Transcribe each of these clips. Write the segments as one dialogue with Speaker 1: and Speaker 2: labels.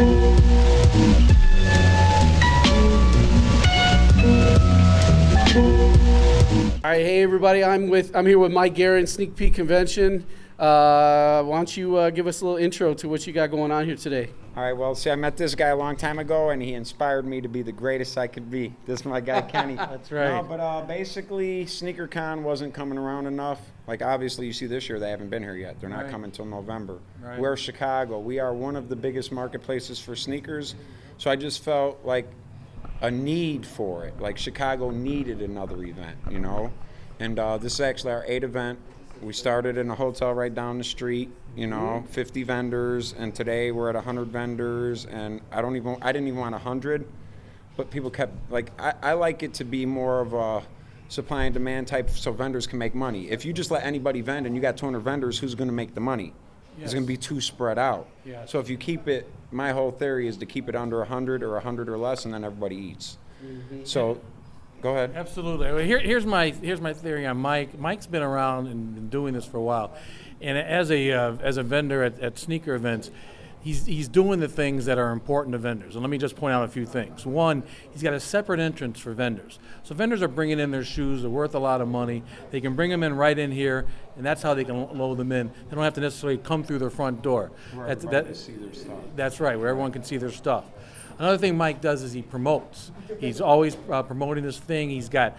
Speaker 1: All right, hey everybody, I'm here with Mike Garren, Sneak Peek Convention. Why don't you give us a little intro to what you got going on here today?
Speaker 2: All right, well, see, I met this guy a long time ago, and he inspired me to be the greatest I could be. This is my guy, Kenny.
Speaker 1: That's right.
Speaker 2: No, but basically, SneakerCon wasn't coming around enough. Like, obviously, you see this year, they haven't been here yet. They're not coming until November.
Speaker 1: Right.
Speaker 2: We're Chicago. We are one of the biggest marketplaces for sneakers, so I just felt like a need for it. Like, Chicago needed another event, you know? And this is actually our 8th event. We started in a hotel right down the street, you know, 50 vendors, and today we're at 100 vendors, and I didn't even want 100, but people kept, like, I like it to be more of a supply and demand type so vendors can make money. If you just let anybody vend and you got 200 vendors, who's going to make the money? Yes. It's going to be too spread out. Yes. So if you keep it, my whole theory is to keep it under 100 or 100 or less, and then everybody eats. Mm-hmm. So. Go ahead.
Speaker 3: Absolutely. Well, here's my theory on Mike. Mike's been around and been doing this for a while, and as a vendor at sneaker events, he's doing the things that are important to vendors. And let me just point out a few things. One, he's got a separate entrance for vendors. So vendors are bringing in their shoes. They're worth a lot of money. They can bring them in right in here, and that's how they can load them in. They don't have to necessarily come through their front door.
Speaker 2: Where everyone can see their stuff.
Speaker 3: That's right, where everyone can see their stuff. Another thing Mike does is he promotes. He's always promoting this thing. He's got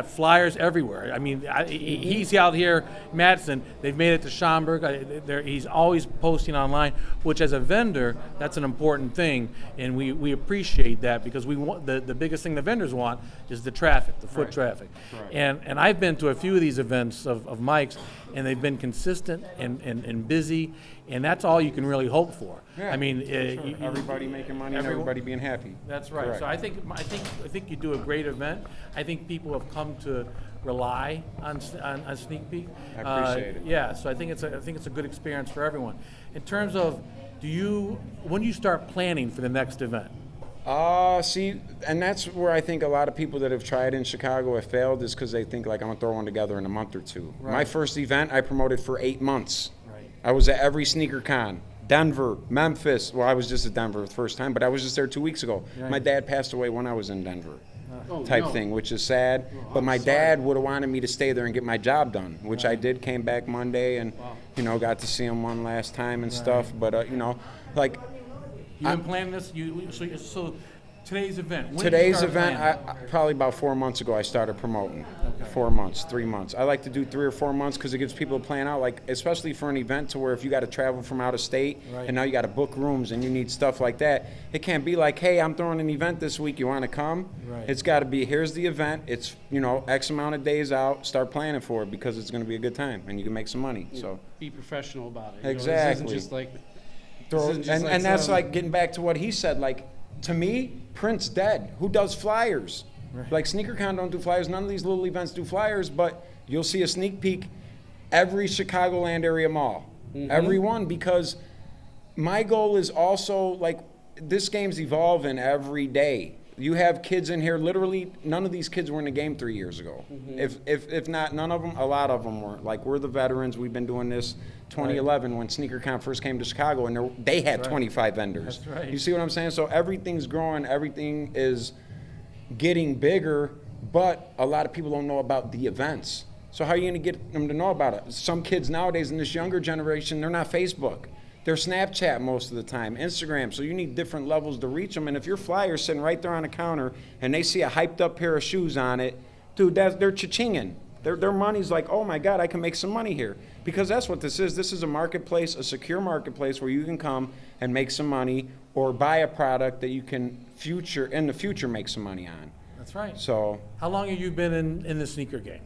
Speaker 3: flyers everywhere. I mean, he's out here, Madison. They've made it to Schaumburg. He's always posting online, which as a vendor, that's an important thing, and we appreciate that because we want the biggest thing the vendors want is the traffic, the foot traffic. Right. And I've been to a few of these events of Mike's, and they've been consistent and busy, and that's all you can really hope for.
Speaker 2: Yeah,
Speaker 3: I mean,
Speaker 2: sure. Everybody making money, and everybody being happy.
Speaker 3: That's right.
Speaker 2: Correct.
Speaker 3: So I think you do a great event. I think people have come to rely on Sneak Peek.
Speaker 2: I appreciate it.
Speaker 3: Yeah. So I think it's a good experience for everyone. In terms of, when do you start planning for the next event?
Speaker 2: See, and that's where I think a lot of people that have tried in Chicago have failed is because they think like I'm gonna throw one together in a month or two. Right. My first event I promoted for 8 months. Right. I was at every sneaker con. Denver, Memphis. Well, I was just at Denver the first time, but I was just there 2 weeks ago. Right. My dad passed away when I was in Denver, thing, which is sad. But my dad would have wanted me to stay there and get my job done, which I did. Came back Monday and, got to see him one last time and stuff. But, like.
Speaker 3: You've been planning this? So today's event.
Speaker 2: Today's event, probably about 4 months ago, I started promoting. Okay. 4 months, 3 months. I like to do 3 or 4 months because it gives people a plan out, like especially for an event to where if you got to travel from out of state and now you got to book rooms and you need stuff like that, it can't be like, hey, I'm throwing an event this week. You want to come? Right. It's got to be, here's the event. It's X amount of days out. Start planning for it because it's going to be a good time and you can make some money. So
Speaker 1: be professional about it.
Speaker 2: Exactly.
Speaker 1: This isn't just like.
Speaker 2: And that's like getting back to what he said. Like, to me, print's dead. Who does flyers? Right. Like SneakerCon don't do flyers. None of these little events do flyers, but you'll see a sneak peek every Chicagoland area mall. Mm-hmm. Every one, because my goal is also, like, this game's evolving every day. You have kids in here, literally, none of these kids were in the game 3 years ago. Mm-hmm. If not, none of them, a lot of them weren't. Like, we're the veterans. We've been doing this 2011 when SneakerCon first came to Chicago, and they had 25 vendors.
Speaker 3: That's right.
Speaker 2: You see what I'm saying? So everything's growing. Everything is getting bigger, but a lot of people don't know about the events. So how are you going to get them to know about it? Some kids nowadays in this younger generation, they're not Facebook. They're Snapchat most of the time, Instagram, so you need different levels to reach them. And if your flyer's sitting right there on the counter and they see a hyped up pair of shoes on it, dude, they're cha-chinging. Their money's like, oh my God, I can make some money here. Because that's what this is. This is a marketplace, a secure marketplace where you can come and make some money or buy a product that you can in the future make some money on.
Speaker 3: That's right.
Speaker 2: So
Speaker 3: how long have you been in the sneaker game?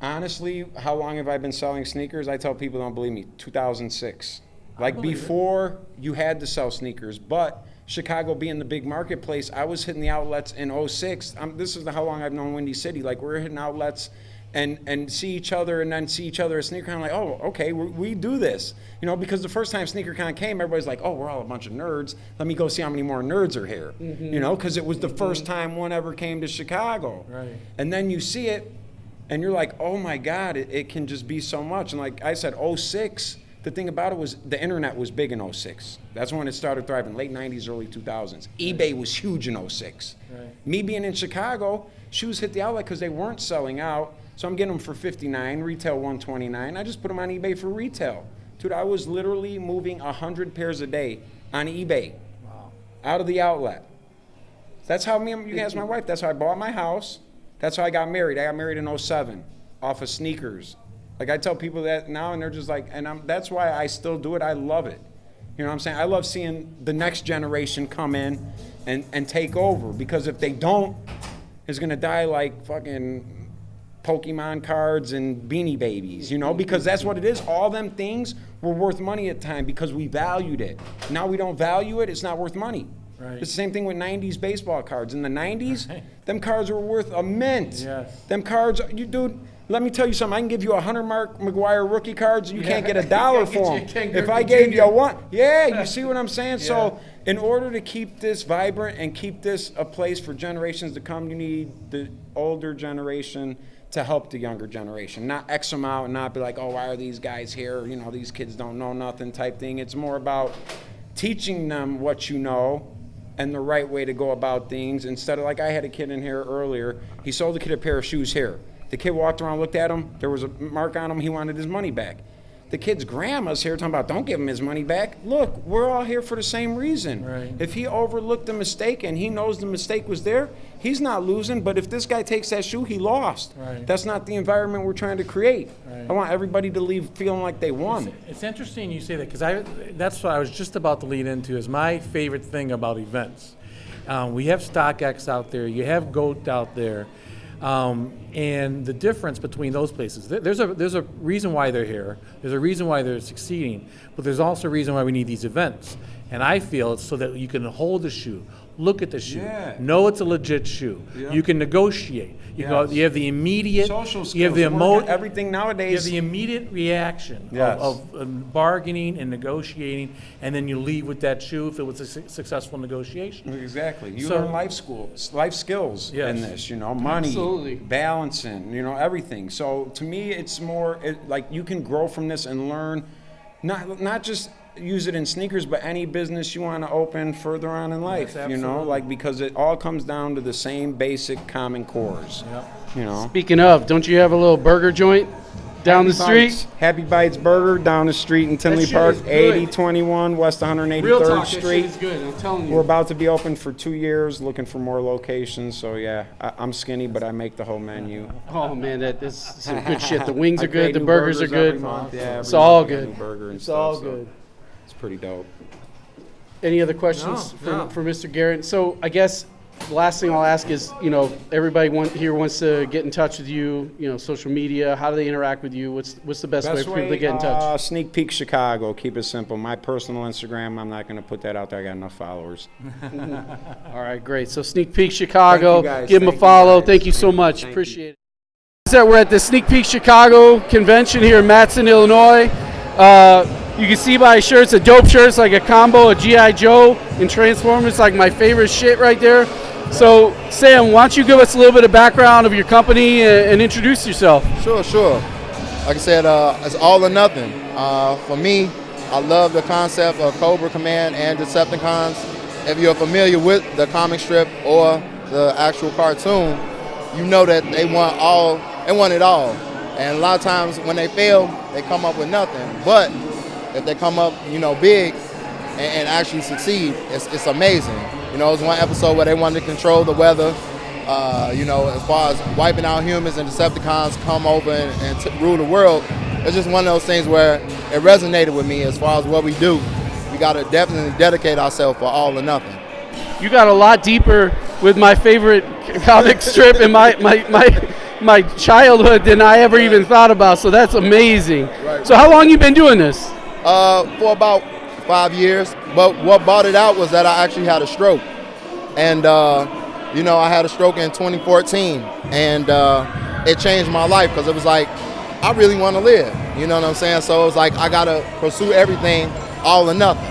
Speaker 2: Honestly, how long have I been selling sneakers? I tell people don't believe me, 2006. Like before, you had to sell sneakers, but Chicago being the big marketplace, I was hitting the outlets in 06. This is how long I've known Windy City. Like, we're hitting outlets and see each other and then see each other at SneakerCon. Like, oh, okay, we do this. Because the first time SneakerCon came, everybody's like, oh, we're all a bunch of nerds. Let me go see how many more nerds are here. Mm-hmm. Because it was the first time one ever came to Chicago.
Speaker 3: Right.
Speaker 2: And then you see it, and you're like, oh my God, it can just be so much. And like I said, 06. the thing about it was the internet was big in '06. That's when it started thriving, late 90s, early 2000s. eBay was huge in '06.
Speaker 3: Right.
Speaker 2: Me being in Chicago, shoes hit the outlet because they weren't selling out. So I'm getting them for $59, retail $129. I just put them on eBay for retail. Dude, I was literally moving 100 pairs a day on eBay.
Speaker 3: Wow.
Speaker 2: Out of the outlet. That's how you can ask my wife. That's how I bought my house. That's how I got married. I got married in '07 off of sneakers. Like I tell people that now and they're just like, that's why I still do it. I love it. You know what I'm saying? I love seeing the next generation come in and take over, because if they don't, it's going to die like fucking Pokemon cards and Beanie Babies, you know, because that's what it is. All them things were worth money at the time because we valued it. Now we don't value it, it's not worth money.
Speaker 3: Right.
Speaker 2: It's the same thing with 90s baseball cards. In the 90s, them cards were worth a mint.
Speaker 3: Yes.
Speaker 2: Them cards, dude, let me tell you something. I can give you 100 Mark McGuire rookie cards. You can't get $1 for them. If I gave you one, you see what I'm saying? Yeah. So in order to keep this vibrant and keep this a place for generations to come, you need the older generation to help the younger generation, not X them out and not be like, oh, why are these guys here? You know, these kids don't know nothing type thing. It's more about teaching them what you know and the right way to go about things, instead of, like, I had a kid in here earlier. He sold the kid a pair of shoes here. The kid walked around, looked at him. There was a mark on him. He wanted his money back. The kid's grandma's here talking about, don't give him his money back. Look, we're all here for the same reason.
Speaker 3: Right.
Speaker 2: If he overlooked the mistake and he knows the mistake was there, he's not losing. But if this guy takes that shoe, he lost.
Speaker 3: Right.
Speaker 2: That's not the environment we're trying to create.
Speaker 3: Right.
Speaker 2: I want everybody to leave feeling like they won.
Speaker 3: It's interesting you say that, because that's what I was just about to lead into, is my favorite thing about events. We have StockX out there, you have GOAT out there, and the difference between those places, there's a reason why they're here, there's a reason why they're succeeding, but there's also a reason why we need these events. And I feel it's so that you can hold the shoe, look at the shoe, know it's a legit shoe. Yeah. You can negotiate. You have the immediate
Speaker 2: social skills.
Speaker 3: You have the
Speaker 2: everything nowadays.
Speaker 3: You have the immediate reaction of bargaining and negotiating, and then you leave with that shoe if it was a successful negotiation.
Speaker 2: Exactly. You learn life skills in this. You know, money, balancing. You know, everything. So to me, it's more like you can grow from this and learn, not just use it in sneakers, but any business you want to open further on in life, you know, like, because it all comes down to the same basic common cores. You know.
Speaker 1: Speaking of, don't you have a little burger joint down the street?
Speaker 2: Happy Bites Burger down the street in Tinley Park, 8021 West 183rd
Speaker 1: Real talk,
Speaker 2: Street.
Speaker 1: that shit is good, I'm telling you.
Speaker 2: We're about to be open for 2 years, looking for more locations. So yeah, I'm skinny, but I make the whole menu.
Speaker 1: Oh man, that is some good shit. The wings are good, the burgers are good.
Speaker 2: Yeah,
Speaker 1: it's all good.
Speaker 2: It's
Speaker 1: all good.
Speaker 2: It's pretty dope.
Speaker 1: Any other questions for Mr. Garren? So I guess the last thing I'll ask is, you know, everybody here wants to get in touch with you, you know, social media. How do they interact with you? What's the best way for people to get in touch?
Speaker 2: Sneak Peek Chicago. Keep it simple. My personal Instagram, I'm not going to put that out there. I got enough followers.
Speaker 1: All right, great. So Sneak Peek Chicago.
Speaker 2: Thank you guys.
Speaker 1: Give them a follow. Thank you so much. Appreciate it. We're at the Sneak Peek Chicago convention here in Matteson, Illinois. You can see by his shirt, it's a dope shirt. It's like a combo of G.I. Joe and Transformers, like my favorite shit right there. So, Sam, why don't you give us a little bit of background of your company and introduce yourself?
Speaker 4: Sure. Like I said, it's all or nothing. For me, I love the concept of Cobra Command and Decepticons. If you're familiar with the comic strip or the actual cartoon, you know that they want it all. And a lot of times when they fail, they come up with nothing. But if they come up, you know, big and actually succeed, it's amazing. You know, it was one episode where they wanted to control the weather. You know, as far as wiping out humans and Decepticons come over and rule the world. It's just one of those things where it resonated with me as far as what we do. We got to definitely dedicate ourselves for all or nothing.
Speaker 1: You got a lot deeper with my favorite comic strip in my childhood than I ever even thought about, so that's amazing. Right. So how long you been doing this?
Speaker 4: For about 5 years, but what brought it out was that I actually had a stroke. And, you know, I had a stroke in 2014, and it changed my life because it was like, I really want to live, you know what I'm saying? So it was like, I got to pursue everything, all or nothing.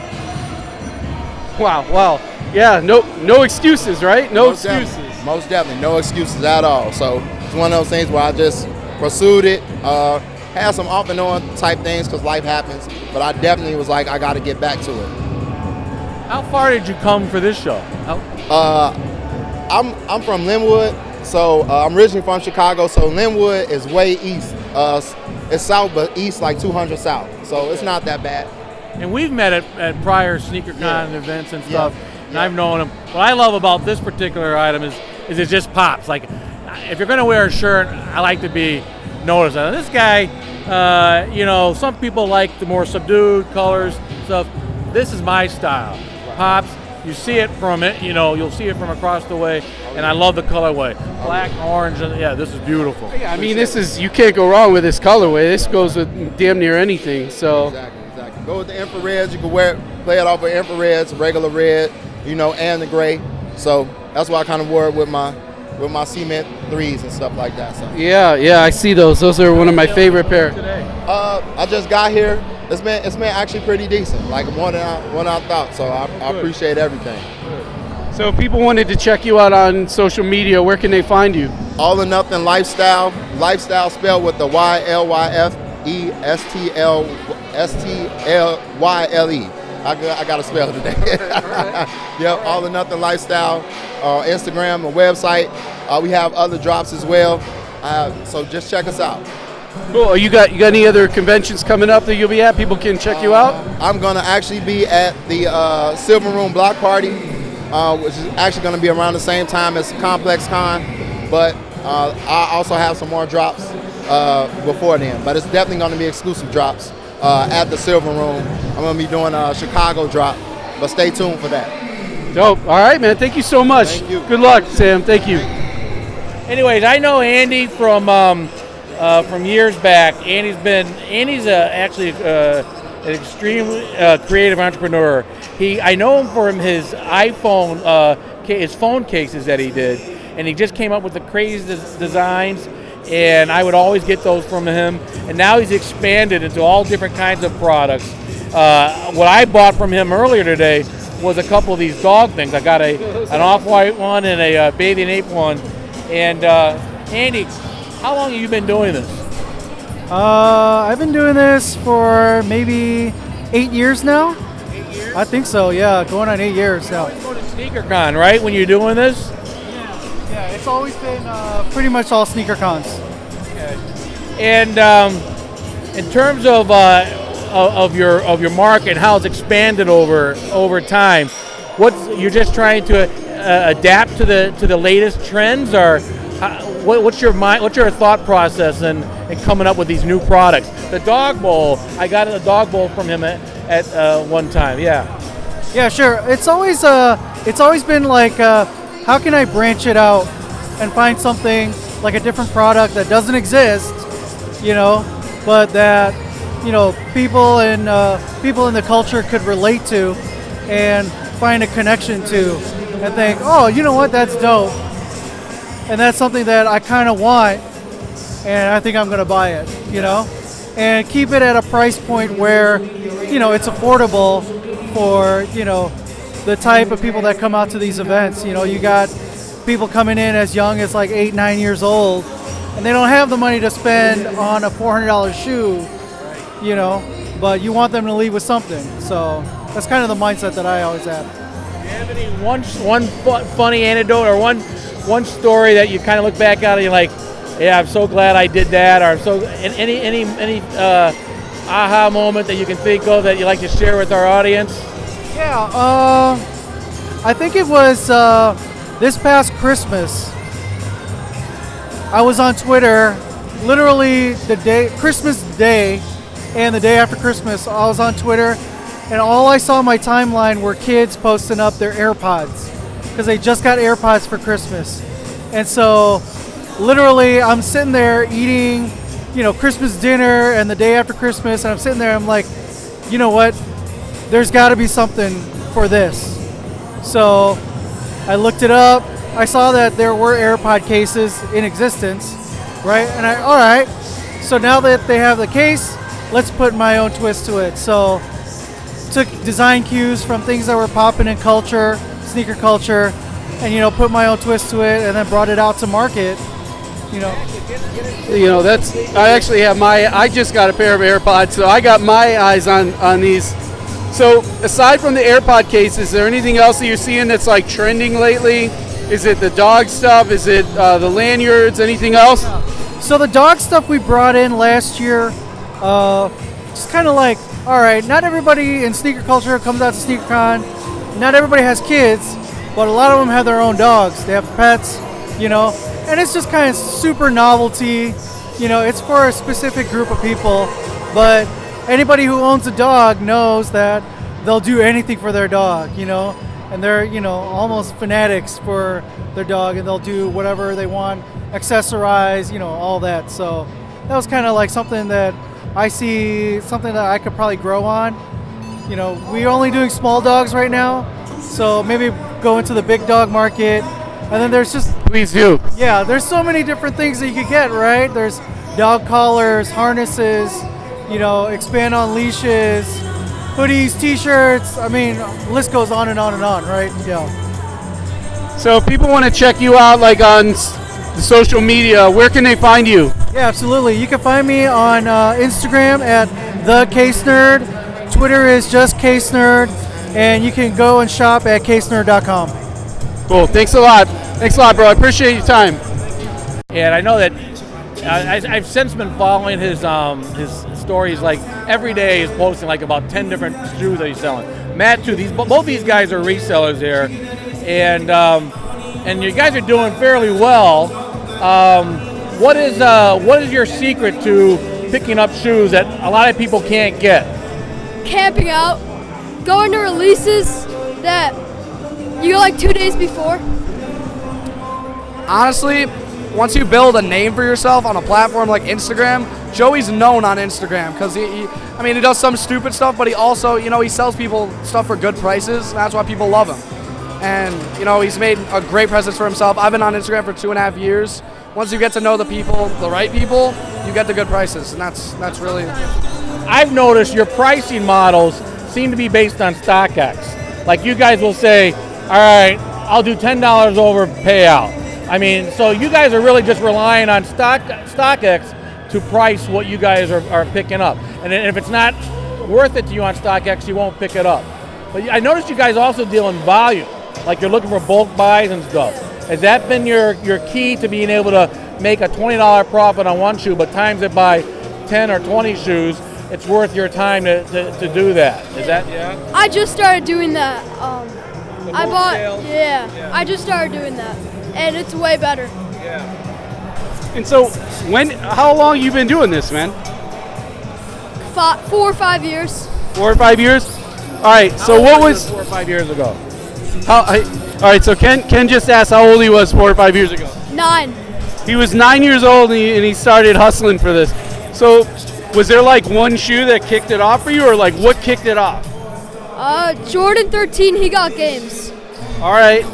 Speaker 1: Wow. Yeah, no excuses, right? No excuses.
Speaker 4: Most definitely, no excuses at all. So it's one of those things where I just pursued it. had some off and on type things because life happens, but I definitely was like, I got to get back to it.
Speaker 3: How far did you come for this show?
Speaker 4: I'm from Linwood, so I'm originally from Chicago, so Linwood is way east. It's south, but east like 200 south, so it's not that bad.
Speaker 3: And we've met at prior SneakerCon events and stuff, and
Speaker 4: Yeah.
Speaker 3: I've known him. What I love about this particular item is it just pops. Like, if you're going to wear a shirt, I like to be noticed. Now, this guy, some people like the more subdued colors stuff. This is my style. Pops. You see it from it. You'll see it from across the way, and I love the colorway. Black, orange, and yeah, this is beautiful.
Speaker 1: Yeah, I mean, you can't go wrong with this colorway. This goes with damn near anything. So
Speaker 4: Exactly. Go with the infrareds. You can play it off with infrareds, regular red, and the gray. So that's why I kind of wore it with my cement 3s and stuff like that. So
Speaker 1: yeah, I see those. Those are one of my favorite pair.
Speaker 3: Today.
Speaker 4: I just got here. It's been actually pretty decent, like more than I thought. So I appreciate everything.
Speaker 1: So if people wanted to check you out on social media, where can they find you?
Speaker 4: All or Nothing Lifestyle. Lifestyle spelled with the YLYFESTLYLE. I got to spell today. Yep, All or Nothing Lifestyle. Instagram, a website. We have other drops as well. So just check us out.
Speaker 1: Cool. You got any other conventions coming up that you'll be at? People can check you out?
Speaker 4: I'm going to actually be at the Silver Room Block Party, which is actually going to be around the same time as Complex Con. But I also have some more drops before then. But it's definitely going to be exclusive drops at the Silver Room. I'm going to be doing a Chicago drop, but stay tuned for that.
Speaker 1: Dope. All right, man. Thank you so much.
Speaker 4: Thank you.
Speaker 1: Good luck, Sam. Thank you.
Speaker 3: Anyways, I know Andy from years back. Andy's actually an extremely creative entrepreneur. I know him from his iPhone, his phone cases that he did, and he just came up with the craziest designs. And I would always get those from him. And now he's expanded into all different kinds of products. What I bought from him earlier today was a couple of these dog things. I got an off-white one and a bathing ape one. And Andy, how long have you been doing this?
Speaker 5: I've been doing this for maybe 8 years now.
Speaker 3: 8 years?
Speaker 5: I think so, yeah, going on 8 years now.
Speaker 3: You go to SneakerCon, right, when you're doing this?
Speaker 5: Yeah, it's always been pretty much all sneaker cons.
Speaker 3: Okay. And in terms of your market, how it's expanded over time, you're just trying to adapt to the latest trends, or what's your thought process in coming up with these new products? The dog bowl, I got a dog bowl from him at one time. Yeah.
Speaker 5: Yeah, sure. It's always been like, how can I branch it out and find something like a different product that doesn't exist, but that people in the culture could relate to and find a connection to, and think, oh, you know what, that's dope, and that's something that I kind of want, and I think I'm going to buy it, and keep it at a price point where, it's affordable for, the type of people that come out to these events. You got people coming in as young as like 8, 9 years old, and they don't have the money to spend on a $400 shoe, but you want them to leave with something. So that's kind of the mindset that I always have.
Speaker 3: Do you have any one funny anecdote or one story that you kind of look back at and you're like, yeah, I'm so glad I did that, or any aha moment that you can think of that you like to share with our audience?
Speaker 5: Yeah, I think it was this past Christmas. I was on Twitter, literally Christmas Day, and the day after Christmas, I was on Twitter, and all I saw on my timeline were kids posting up their AirPods, because they just got AirPods for Christmas. And so, literally, I'm sitting there eating, Christmas dinner, and the day after Christmas, and I'm sitting there, I'm like, you know what? There's got to be something for this. So I looked it up. I saw that there were AirPod cases in existence, right? And all right. So now that they have the case, let's put my own twist to it. So took design cues from things that were popping in culture, sneaker culture, and put my own twist to it, and then brought it out to market.
Speaker 1: That's, I actually have I just got a pair of AirPods, so I got my eyes on these. So aside from the AirPod case, is there anything else that you're seeing that's like trending lately? Is it the dog stuff? Is it the lanyards? Anything else?
Speaker 5: So the dog stuff we brought in last year, just kind of like, all right, not everybody in sneaker culture comes out to SneakerCon. Not everybody has kids, but a lot of them have their own dogs. They have pets, and it's just kind of super novelty. It's for a specific group of people, but anybody who owns a dog knows that they'll do anything for their dog, and they're, almost fanatics for their dog, and they'll do whatever they want, accessorize, all that. So that was kind of like something that I see, something that I could probably grow on. We're only doing small dogs right now, so maybe go into the big dog market. And then there's just...
Speaker 1: Please do.
Speaker 5: Yeah, there's so many different things that you could get, right? There's dog collars, harnesses, expand on leashes, hoodies, t-shirts. I mean, the list goes on and on and on, right? Yeah.
Speaker 1: So if people want to check you out like on the social media, where can they find you?
Speaker 5: Yeah, absolutely. You can find me on Instagram at @thecasenerd. Twitter is just casenerd, and you can go and shop at casenerd.com.
Speaker 1: Cool. Thanks a lot. Thanks a lot, bro. I appreciate your time.
Speaker 3: And I know that I've since been following his stories. Like every day, he's posting like about 10 different shoes that he's selling. Matt too. Both these guys are resellers here, and you guys are doing fairly well. What is your secret to picking up shoes that a lot of people can't get?
Speaker 6: Camping out, going to releases that you go like 2 days before.
Speaker 7: Honestly, once you build a name for yourself on a platform like Instagram, Joey's known on Instagram because he does some stupid stuff, but he also, he sells people stuff for good prices, and that's why people love him. And, he's made a great presence for himself. I've been on Instagram for 2.5 years. Once you get to know the people, the right people, you get the good prices, and that's really...
Speaker 3: I've noticed your pricing models seem to be based on StockX. Like you guys will say, all right, I'll do $10 over payout. So you guys are really just relying on StockX to price what you guys are picking up. And if it's not worth it to you on StockX, you won't pick it up. But I noticed you guys also deal in volume. Like you're looking for bulk buys and stuff. Has that been your key to being able to make a $20 profit on one shoe, but times it by 10 or 20 shoes, it's worth your time to do that? Is that, yeah?
Speaker 6: I just started doing that. I just started doing that, and it's way better.
Speaker 1: Yeah. And so, how long you been doing this, man?
Speaker 6: 4 or 5 years.
Speaker 1: 4 or 5 years? All right. So what was
Speaker 3: 4 or 5 years ago?
Speaker 1: All right. So Ken just asked how old he was 4 or 5 years ago.
Speaker 6: 9.
Speaker 1: He was 9 years old, and he started hustling for this. So, was there like one shoe that kicked it off for you, or like what kicked it off?
Speaker 6: Jordan 13, he got games.
Speaker 1: All right.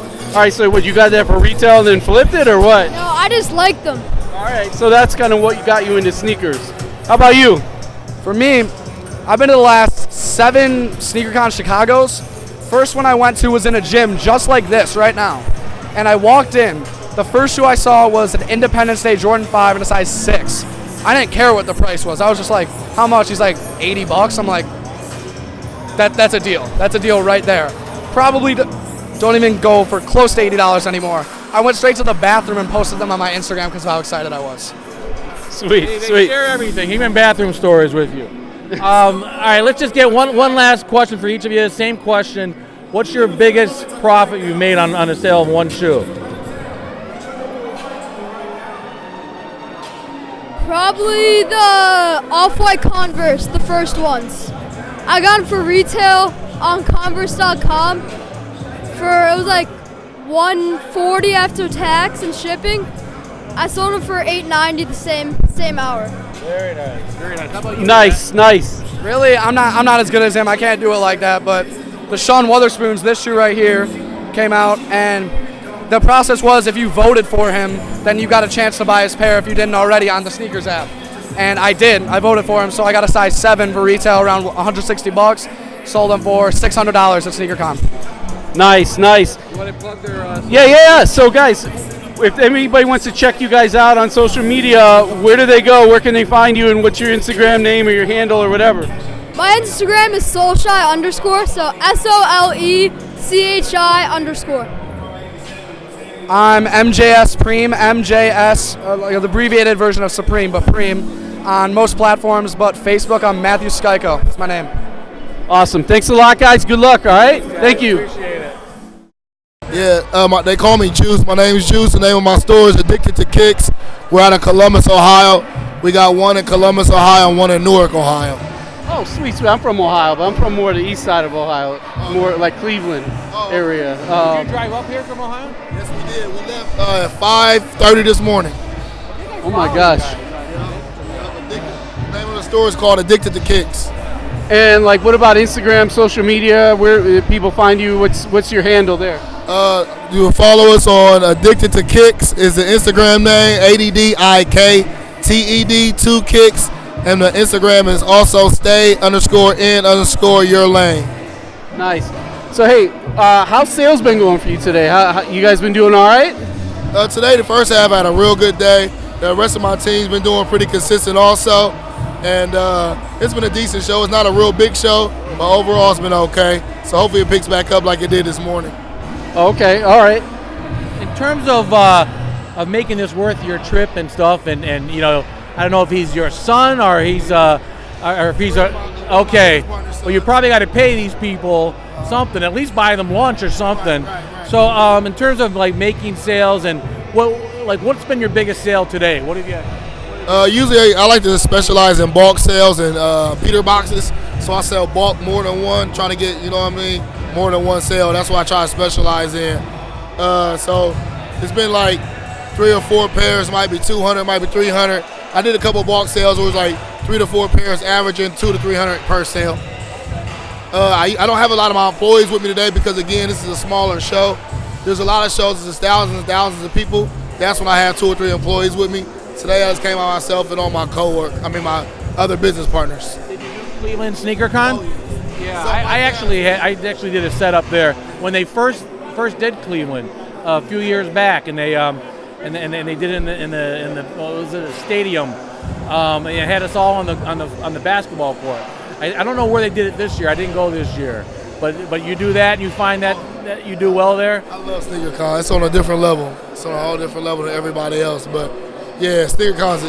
Speaker 1: So what, you got that for retail and then flipped it, or what?
Speaker 6: No, I just liked them.
Speaker 1: All right. So that's kind of what got you into sneakers. How about you?
Speaker 7: For me, I've been to the last 7 SneakerCon Chicagos. First one I went to was in a gym just like this right now. And I walked in. The first shoe I saw was an Independence Day Jordan 5 in a size 6. I didn't care what the price was. I was just like, how much? He's like, $80. I'm like, that's a deal. That's a deal right there. Probably don't even go for close to $80 anymore. I went straight to the bathroom and posted them on my Instagram because of how excited I was.
Speaker 1: Sweet.
Speaker 3: They share everything, even bathroom stories with you. All right, let's just get one last question for each of you. Same question. What's your biggest profit you made on the sale of one shoe?
Speaker 6: Probably the Off-White Converse, the first ones. I got them for retail on Converse.com it was like $140 after tax and shipping. I sold them for $8.90 the same hour.
Speaker 3: Very nice, very nice. How about you?
Speaker 1: Nice.
Speaker 7: Really, I'm not as good as him. I can't do it like that. But the Sean Wotherspoons, this shoe right here, came out, and the process was if you voted for him, then you got a chance to buy his pair if you didn't already on the sneakers app. And I did. I voted for him, so I got a size 7 for retail around $160. Sold them for $600 at SneakerCon.
Speaker 1: Nice.
Speaker 3: You want to plug their
Speaker 1: Yeah. So guys, if anybody wants to check you guys out on social media, where do they go? Where can they find you, and what's your Instagram name or your handle or whatever?
Speaker 6: My Instagram is soulshy_, so SOLECHI_.
Speaker 7: I'm MJS Preem, MJS, like the abbreviated version of Supreme, but Preem, on most platforms, but Facebook, I'm Matthew Skyko. That's my name.
Speaker 1: Awesome. Thanks a lot, guys. Good luck, all right? Thank you.
Speaker 3: Appreciate it.
Speaker 8: Yeah, they call me Juice. My name is Juice. The name of my store is Addicted to Kicks. We're out of Columbus, Ohio. We got one in Columbus, Ohio, and one in Newark, Ohio.
Speaker 1: Oh, sweet. I'm from Ohio, but I'm from more the east side of Ohio, more like Cleveland area.
Speaker 3: Did you drive up here from Ohio?
Speaker 8: Yes, we did. We left at 5:30 this morning.
Speaker 1: Oh my gosh.
Speaker 8: The name of the store is called Addicted to Kicks.
Speaker 1: And like, what about Instagram, social media? Where do people find you? What's your handle there?
Speaker 8: You will follow us on Addicted to Kicks is the Instagram name, ADDIKTED 2 Kicks, and the Instagram is also stay_in_your lane.
Speaker 1: Nice. So hey, how's sales been going for you today? How you guys been doing all right?
Speaker 8: Today, the first half, I had a real good day. The rest of my team's been doing pretty consistent also, and it's been a decent show. It's not a real big show, but overall it's been okay. So hopefully it picks back up like it did this morning.
Speaker 1: Okay, all right.
Speaker 3: In terms of making this worth your trip and stuff, and you know, I don't know if he's your son or he's or if he's okay. Well, you probably got to pay these people something, at least buy them lunch or something. So, in terms of like making sales and what's been your biggest sale today? What have you?
Speaker 8: Usually, I like to specialize in bulk sales and Peter boxes. So I sell bulk more than one, trying to get, you know what I mean, more than one sale. That's what I try to specialize in. So it's been like 3 or 4 pairs, might be 200, might be 300. I did a couple bulk sales. It was like 3 to 4 pairs, averaging 200 to 300 per sale. I don't have a lot of my employees with me today because, again, this is a smaller show. There's a lot of shows. There's thousands and thousands of people. That's when I have 2 or 3 employees with me. Today I just came by myself and all my my other business partners.
Speaker 3: Did you do Cleveland SneakerCon? Yeah, I actually did a setup there when they first did Cleveland a few years back, and they did it in the what was it, a stadium. They had us all on the basketball court. I don't know where they did it this year. I didn't go this year, but you do that and you find that you do well there.
Speaker 8: I love SneakerCon. It's on a different level. It's on a whole different level than everybody else. But yeah, SneakerCon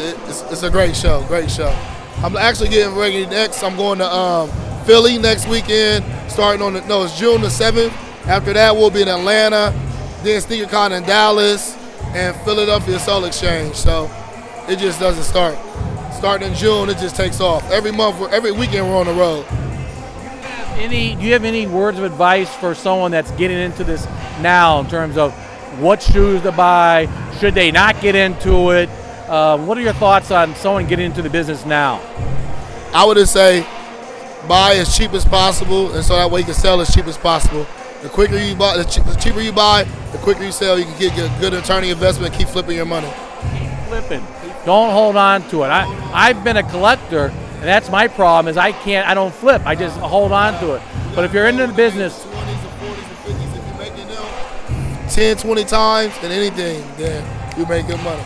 Speaker 8: it's a great show. Great show. I'm actually getting ready next. I'm going to Philly next weekend. Starting on it's June the 7th. After that, we'll be in Atlanta. Then SneakerCon in Dallas and Philadelphia Soul Exchange. So it just doesn't start. Starting in June, it just takes off. Every weekend we're on the road.
Speaker 3: Do you have any words of advice for someone that's getting into this now in terms of what shoes to buy? Should they not get into it? What are your thoughts on someone getting into the business now?
Speaker 8: I would just say buy as cheap as possible, and so that way you can sell as cheap as possible. The quicker you buy, the cheaper you buy, the quicker you sell. You can get a good return on investment and keep flipping your money.
Speaker 3: Keep flipping. Don't hold on to it. I've been a collector, and that's my problem. Is I don't flip. I just hold on to it. But if you're into the business,
Speaker 8: 20s and 40s and 50s, if you're making them 10, 20 times than anything, then you make good money.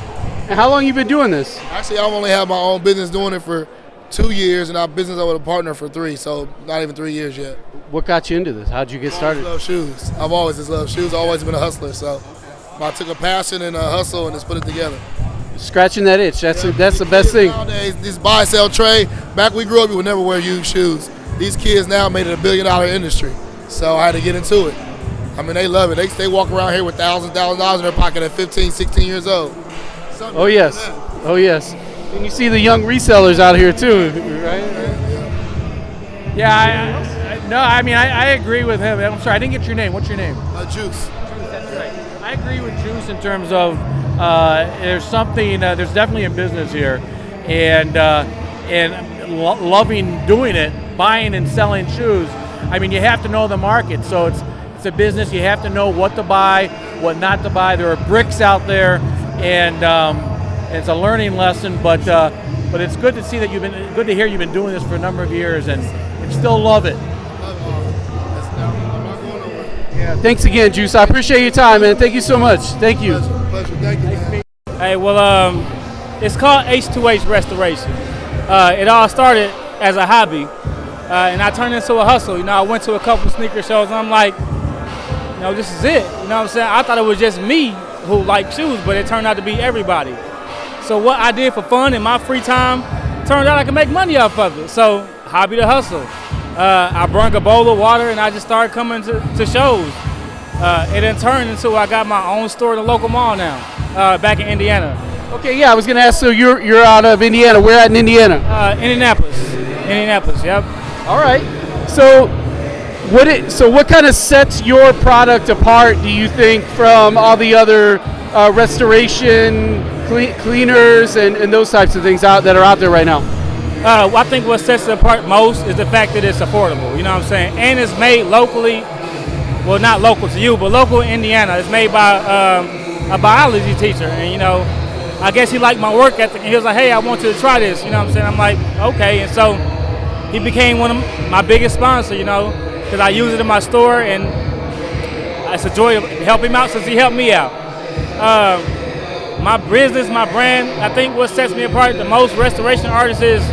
Speaker 1: And how long you been doing this?
Speaker 8: Actually, I've only had my own business doing it for 2 years, and I've business with a partner for 3, so not even 3 years yet.
Speaker 1: What got you into this? How'd you get started?
Speaker 8: I love shoes. I've always just loved shoes. I've always been a hustler, so I took a passion and a hustle and just put it together.
Speaker 1: Scratching that itch. That's the best thing.
Speaker 8: Nowadays, this buy, sell, trade. Back when we grew up, we would never wear used shoes. These kids now made it $1 billion industry, so I had to get into it. I mean, they love it. They walk around here with $1,000 in their pocket at 15, 16 years old.
Speaker 1: Oh yes, oh yes. And you see the young resellers out here too, right?
Speaker 3: yeah, I agree with him. I'm sorry, I didn't get your name. What's your name?
Speaker 8: Juice.
Speaker 3: That's right. I agree with Juice in terms of there's definitely a business here, and loving doing it, buying and selling shoes. I mean, you have to know the market, so it's a business. You have to know what to buy, what not to buy. There are bricks out there, and it's a learning lesson. But it's good to see that good to hear you've been doing this for a number of years and still love it.
Speaker 1: Yeah. Thanks again, Juice. I appreciate your time, man. Thank you so much. Thank you.
Speaker 8: Pleasure. Thank you, man.
Speaker 9: Hey, well, it's called H2H Restoration. It all started as a hobby, and I turned it into a hustle. You know, I went to a couple of sneaker shows, and I'm like, you know, this is it. You know what I'm saying? I thought it was just me who liked shoes, but it turned out to be everybody. So what I did for fun in my free time, turned out I could make money off of it. So hobby to hustle. I brought a bowl of water, and I just started coming to shows. It then turned into I got my own store at a local mall now, back in Indiana.
Speaker 1: Okay, yeah, I was gonna ask. So you're out of Indiana. Where at in Indiana?
Speaker 9: Indianapolis. Yep.
Speaker 1: All right. So what kind of sets your product apart? Do you think from all the other restoration cleaners and those types of things that are out there right now?
Speaker 9: I think what sets it apart most is the fact that it's affordable. You know what I'm saying? And it's made locally. Well, not local to you, but local in Indiana. It's made by a biology teacher, and you know, I guess he liked my work ethic, and he was like, "Hey, I want you to try this." You know what I'm saying? I'm like, "Okay," and so he became one of my biggest sponsors. You know, because I use it in my store, and it's a joy to help him out since he helped me out. My business, my brand, I think what sets me apart the most restoration artists is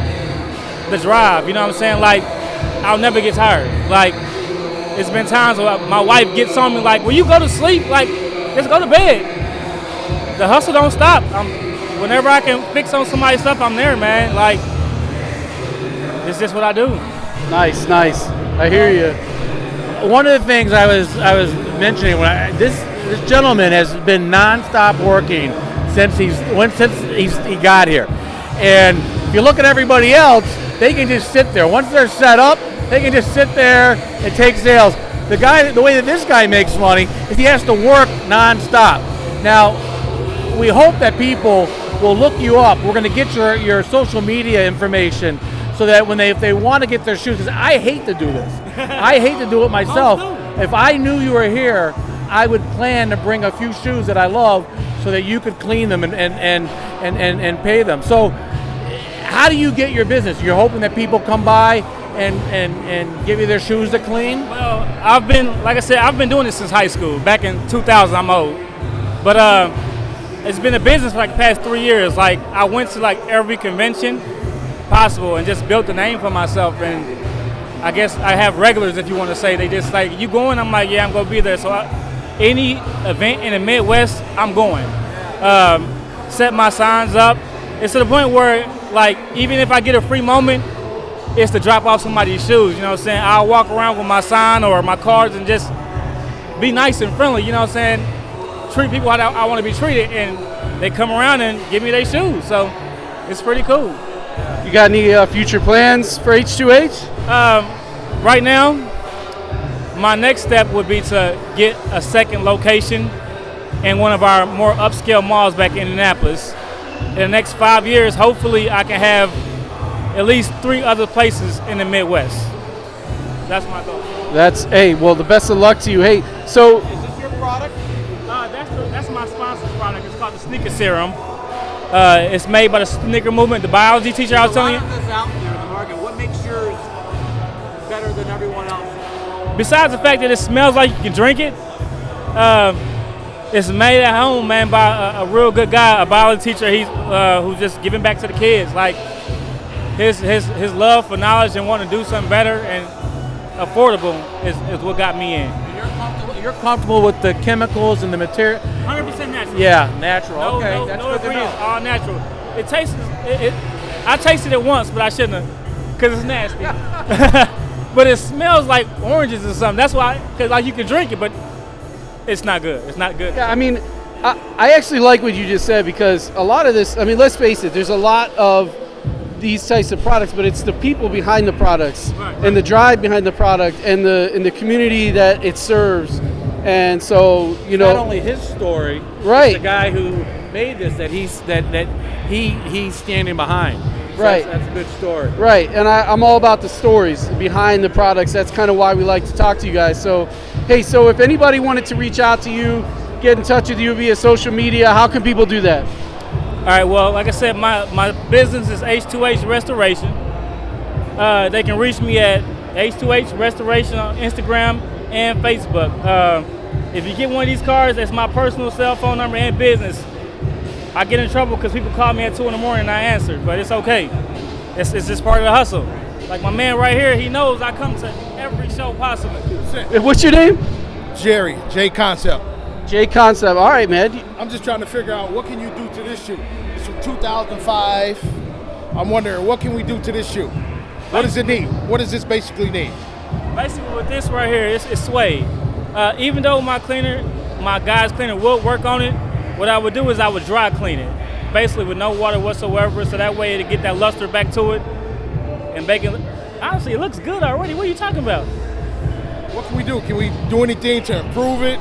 Speaker 9: the drive. You know what I'm saying? Like, I'll never get tired. Like, it's been times where my wife gets on me like, "Will you go to sleep? Like, just go to bed." The hustle don't stop. Whenever I can fix on somebody's stuff, I'm there, man. Like, it's just what I do.
Speaker 1: Nice. I hear you.
Speaker 3: One of the things I was mentioning this gentleman has been nonstop working since he got here, and if you look at everybody else, they can just sit there. Once they're set up, they can just sit there and take sales. The way that this guy makes money is he has to work nonstop. Now, we hope that people will look you up. We're going to get your social media information so that if they want to get their shoes, because I hate to do this. I hate to do it myself. If I knew you were here, I would plan to bring a few shoes that I love so that you could clean them and pay them. So how do you get your business? You're hoping that people come by and give you their shoes to clean?
Speaker 9: Well, I've been doing this since high school. Back in 2000, I'm old. But it's been a business for like the past 3 years. Like, I went to like every convention possible and just built a name for myself. And I guess I have regulars, if you want to say. They just like, "You going?" I'm like, "Yeah, I'm going to be there." So any event in the Midwest, I'm going. Set my signs up. It's to the point where, like, even if I get a free moment, it's to drop off somebody's shoes. You know what I'm saying? I'll walk around with my sign or my cards and just be nice and friendly. You know what I'm saying? Treat people how I want to be treated, and they come around and give me their shoes. So it's pretty cool.
Speaker 1: You got any future plans for H2H?
Speaker 9: Right now, my next step would be to get a second location in one of our more upscale malls back in Indianapolis. In the next 5 years, hopefully I can have at least 3 other places in the Midwest. That's my goal.
Speaker 1: Well, the best of luck to you. Hey, so
Speaker 9: Is this your product? That's my sponsor's product. It's called the Sneaker Serum. It's made by the sneaker movement, the biology teacher I was telling you.
Speaker 3: This out there in the market. What makes yours better than everyone else?
Speaker 9: Besides the fact that it smells like you can drink it, it's made at home, man, by a real good guy, a biology teacher. Who's just giving back to the kids. Like, his love for knowledge and wanting to do something better and affordable is what got me in.
Speaker 3: You're comfortable with the chemicals and the material?
Speaker 9: 100% natural.
Speaker 3: Yeah, natural.
Speaker 9: No,
Speaker 3: okay,
Speaker 9: no,
Speaker 3: that's
Speaker 9: no
Speaker 3: good to
Speaker 9: ingredients,
Speaker 3: know.
Speaker 9: all natural. It tastes. I tasted it once, but I shouldn't have, because it's nasty. But it smells like oranges or something. That's why, because like you can drink it, but it's not good. It's not good.
Speaker 1: yeah, I mean, I actually like what you just said, because a lot of this, I mean, let's face it, there's a lot of these types of products, but it's the people behind the products and the drive behind the product and the community that it serves. And so, you know,
Speaker 3: Not only his story,
Speaker 1: Right.
Speaker 3: it's the guy who made this that he's standing behind. So
Speaker 1: Right.
Speaker 3: That's a good story.
Speaker 1: right, and I'm all about the stories behind the products. That's kind of why we like to talk to you guys. So, hey, so if anybody wanted to reach out to you, get in touch with you via social media, how can people do that?
Speaker 9: All right. Well, like I said, my business is H2H Restoration. They can reach me at H2H Restoration on Instagram and Facebook. If you get one of these cards, that's my personal cell phone number and business. I get in trouble because people call me at 2 in the morning and I answer, but it's okay. It's just part of the hustle. Like my man right here, he knows I come to every show possible.
Speaker 1: What's your name?
Speaker 10: Jerry, J Concept.
Speaker 1: J Concept. All right, man.
Speaker 10: I'm just trying to figure out what can you do to this shoe. It's from 2005. I'm wondering what can we do to this shoe? What does it need? What does this basically need?
Speaker 9: Basically with this right here, it's suede. Even though my guy's cleaner would work on it, what I would do is I would dry clean it, basically with no water whatsoever, so that way to get that luster back to it and make it. Honestly, it looks good already. What are you talking about?
Speaker 10: What can we do? Can we do anything to improve it?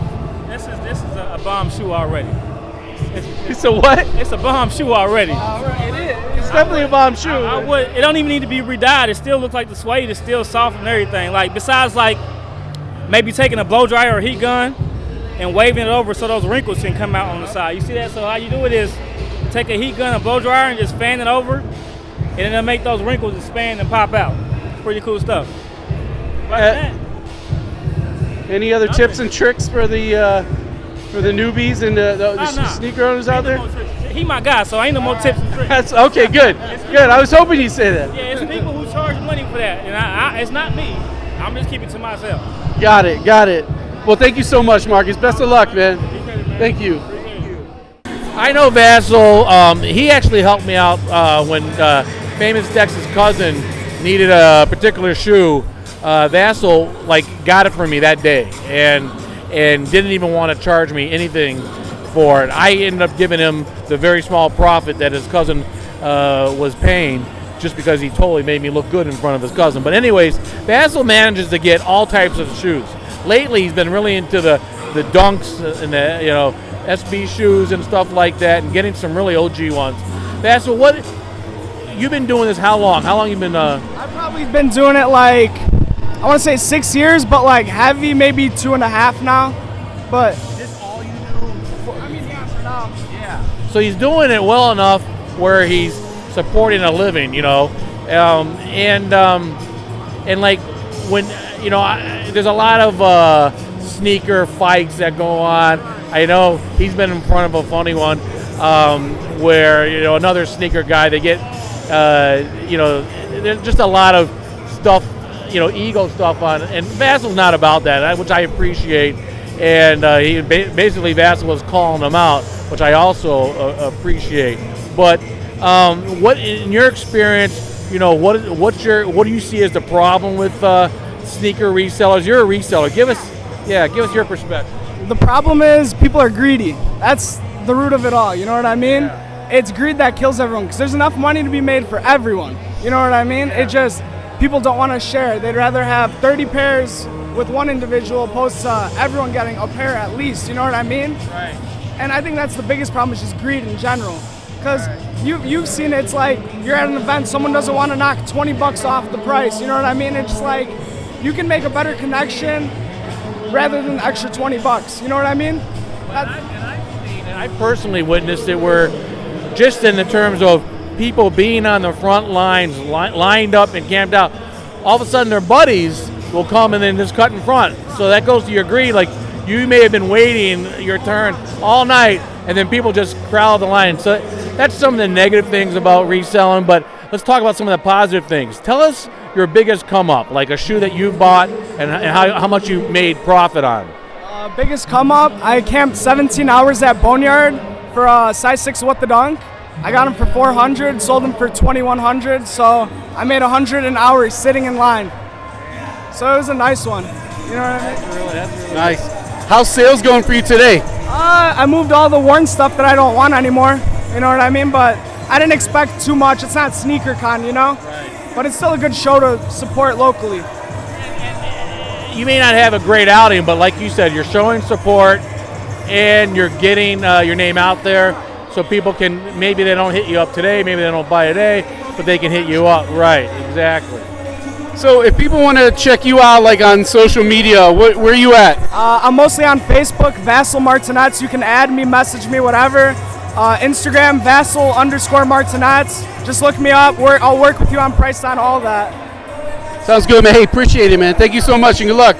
Speaker 9: This is a bomb shoe already.
Speaker 1: It's a what?
Speaker 9: It's a bomb shoe already.
Speaker 1: It is. It's definitely a bomb shoe.
Speaker 9: It don't even need to be re-dyed. It still looks like the suede is still soft and everything. Like besides like maybe taking a blow dryer or heat gun and waving it over so those wrinkles can come out on the side. You see that? So how you do it is take a heat gun, a blow dryer, and just fan it over, and then it'll make those wrinkles expand and pop out. It's pretty cool stuff.
Speaker 1: Any other tips and tricks for the newbies and the sneaker owners out there?
Speaker 9: He my guy, so ain't no more tips and tricks.
Speaker 1: That's okay. Good. Good. I was hoping you'd say that.
Speaker 9: Yeah, it's people who charge money for that, and it's not me. I'm just keeping it to myself.
Speaker 1: Got it. Got it. Well, thank you so much, Marcus. Best of luck, man. Thank you.
Speaker 3: I know Vassal. He actually helped me out when Famous Dex's cousin needed a particular shoe. Vassal got it for me that day and didn't even want to charge me anything for it. I ended up giving him the very small profit that his cousin was paying, just because he totally made me look good in front of his cousin. But anyways, Vassal manages to get all types of shoes. Lately, he's been really into the Dunks and the SB shoes and stuff like that, and getting some really OG ones. Vassal, what you've been doing this? How long? How long you been?
Speaker 11: I've probably been doing it I want to say 6 years, but heavy maybe 2.5 now. But
Speaker 3: Is this all you do?
Speaker 11: I mean, yeah, for now.
Speaker 3: Yeah. So he's doing it well enough where he's supporting a living, and when there's a lot of sneaker fights that go on. I know he's been in front of a funny one where another sneaker guy, they get there's just a lot of stuff, ego stuff on, and Vassal's not about that, which I appreciate. And he basically Vassal was calling him out, which I also appreciate. But what in your experience, what do you see as the problem with sneaker resellers? You're a reseller. Give us your perspective.
Speaker 11: The problem is people are greedy. That's the root of it all. You know what I mean? Yeah. It's greed that kills everyone, because there's enough money to be made for everyone. You know what I mean? Yeah. It just, people don't want to share. They'd rather have 30 pairs with one individual opposed to everyone getting a pair at least. You know what I mean?
Speaker 3: Right.
Speaker 11: And I think that's the biggest problem, is just greed in general. Because you've seen it, it's like you're at an event, someone doesn't want to knock $20 off the price. You know what I mean? It's just you can make a better connection rather than the extra $20. You know what I mean?
Speaker 3: I personally witnessed it where, just in the terms of people being on the front lines, lined up and camped out, all of a sudden their buddies will come and then just cut in front. So that goes to your greed. You may have been waiting your turn all night, and then people just crowd the line. So that's some of the negative things about reselling, but let's talk about some of the positive things. Tell us your biggest come up, like a shoe that you bought and how much you made profit on.
Speaker 11: Biggest come up, I camped 17 hours at Boneyard for a size 6 What the Dunk. I got them for $400, sold them for $2,100, so I made $100 an hour sitting in line. So it was a nice one. You know what I mean?
Speaker 3: That's really
Speaker 1: Nice. How's sales going for you today?
Speaker 11: I moved all the worn stuff that I don't want anymore. You know what I mean? But I didn't expect too much. It's not sneaker con,
Speaker 3: Right.
Speaker 11: But it's still a good show to support locally.
Speaker 3: You may not have a great outing, but like you said, you're showing support and you're getting your name out there, so people can, maybe they don't hit you up today, maybe they don't buy today, but they can hit you up. Right, exactly.
Speaker 1: So if people want to check you out on social media, where are you at?
Speaker 11: I'm mostly on Facebook, Vassal Martinets. You can add me, message me, whatever. Instagram, Vassal_Martinets. Just look me up. I'll work with you on price on all that.
Speaker 1: Sounds good, man. Hey, appreciate it, man. Thank you so much, and good luck.